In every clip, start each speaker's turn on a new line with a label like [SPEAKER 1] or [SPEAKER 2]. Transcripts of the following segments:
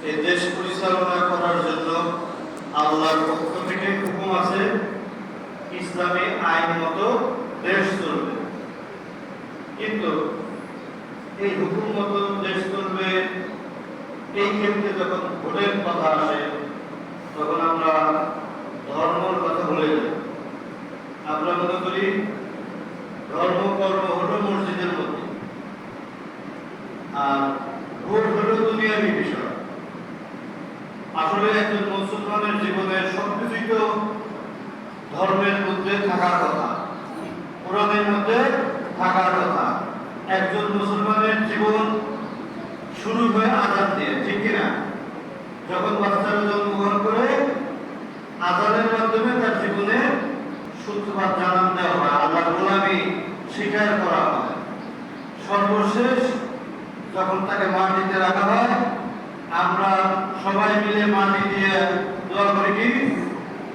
[SPEAKER 1] এই দেশ পরিচালনা করার জন্য আল্লাহর পক্ষ থেকে হুকুম আছে, ইসলামী আইন মতো দেশ চলবে। কিন্তু এই হুকুম মতো দেশ চলবে, এই ক্ষেত্রে যখন ভোটের কথা আসে তখন আমরা ধর্মের কথা ভুলে যাই। আমরা মনে করি ধর্ম কর্ম হলো মসজিদের মধ্যে, আর ভোট হলো দুনিয়াবী বিষয়। আসলে একজন মুসলমানের জীবনের সবকিছুই তো ধর্মের মধ্যে থাকার কথা, কোরআনের মধ্যে থাকার কথা। একজন মুসলমানের জীবন শুরু হয় আযান দিয়ে, ঠিক কিনা? যখন বাচ্চারা জন্মগ্রহণ করে আযানের মাধ্যমে তার জীবনে সূত্রপাত জানান দেওয়া হয়, আল্লাহর গোলামি স্বীকার করা হয়। সর্বশেষ যখন তাকে মাটিতে রাখা হয়, আমরা সবাই মিলে মাটি দিয়ে দোয়া করি কি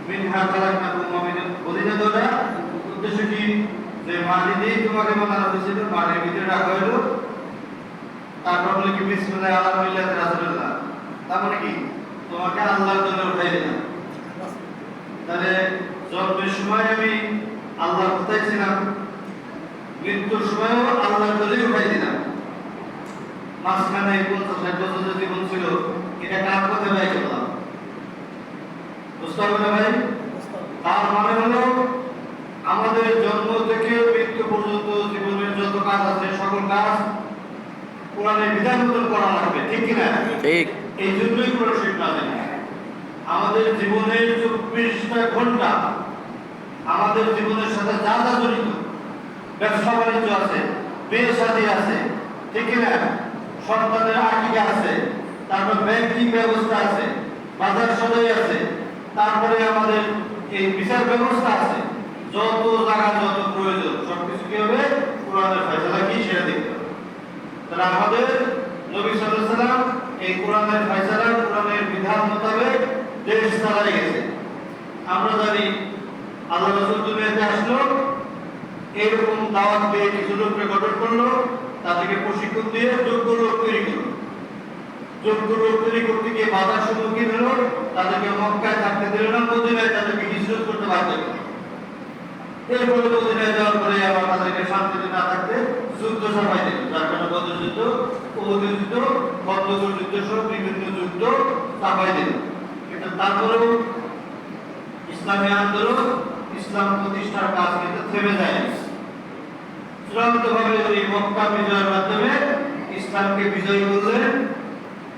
[SPEAKER 1] মিনহা খালাকনাকুম ওয়া মিন বলিনা দোয়া। উদ্দেশ্য কি? যে মাটি দিয়ে তোমাকে বানানো হয়েছিল, মাটির ভিতরে রাখা হলো, তারপর বলে কি বিসমিল্লাহ আলহামদুলিল্লাহ রাসূলুল্লাহ, তার মানে কি তোমাকে আল্লাহর জন্য উঠাই দিলাম। তাহলে জন্মের সময় আমি আল্লাহর কোথায় ছিলাম, মৃত্যুর সময়ও আল্লাহর জন্যই উঠাই দিলাম। মাঝখানে 50-60 বছর জীবন ছিল, এটা কার পথে ব্যয় করলাম? বুঝতে হবে না ভাই? তার মানে হলো আমাদের জন্ম থেকে মৃত্যু পর্যন্ত জীবনের যত কাজ আছে সকল কাজ কোরআনের বিধান মতো করা লাগবে, ঠিক কিনা?
[SPEAKER 2] ঠিক।
[SPEAKER 1] এই জন্যই কোরআন শরীফ নাযিল। আমাদের জীবনের 24টা ঘন্টা আমাদের জীবনের সাথে যা যা জড়িত, ব্যবসা বাণিজ্য আছে, বিয়ে শাদী আছে, ঠিক কিনা? সন্তানের আকিকা আছে, তারপর ব্যাংকিং ব্যবস্থা আছে, বাজার সদাই আছে, তারপরে আমাদের এই বিচার ব্যবস্থা আছে। যত জায়গা যত প্রয়োজন সবকিছু কি হবে? কোরআনের ফয়সালা কি সেটা দেখতে হবে। তাহলে আমাদের নবী সাল্লাল্লাহু আলাইহি ওয়াসাল্লাম এই কোরআনের ফয়সালা, কোরআনের বিধান মোতাবেক দেশ চালাই গেছে। আমরা জানি আল্লাহ রাসূল দুনিয়াতে আসলো, এরকম দাওয়াত দিয়ে কিছু লোককে গঠন করলো, তাদেরকে প্রশিক্ষণ দিয়ে যোগ্য লোক তৈরি করলো। যোগ্য লোক তৈরি করতে গিয়ে বাধার সম্মুখীন হলো, তাদেরকে মক্কায় থাকতে দিল না, মদিনায় তাদেরকে হিজরত করতে বাধ্য করলো। এরপরে মদিনায় যাওয়ার পরে আবার তাদেরকে শান্তিতে না থাকতে যুদ্ধ চাপাই দিল, যার কারণে বদর যুদ্ধ, উহুদ যুদ্ধ, খন্দকের যুদ্ধ সহ বিভিন্ন যুদ্ধ চাপাই দিল। কিন্তু তারপরেও ইসলামী আন্দোলন, ইসলাম প্রতিষ্ঠার কাজ কিন্তু থেমে যায়। চূড়ান্তভাবে এই মক্কা বিজয়ের মাধ্যমে ইসলামকে বিজয়ী করলেন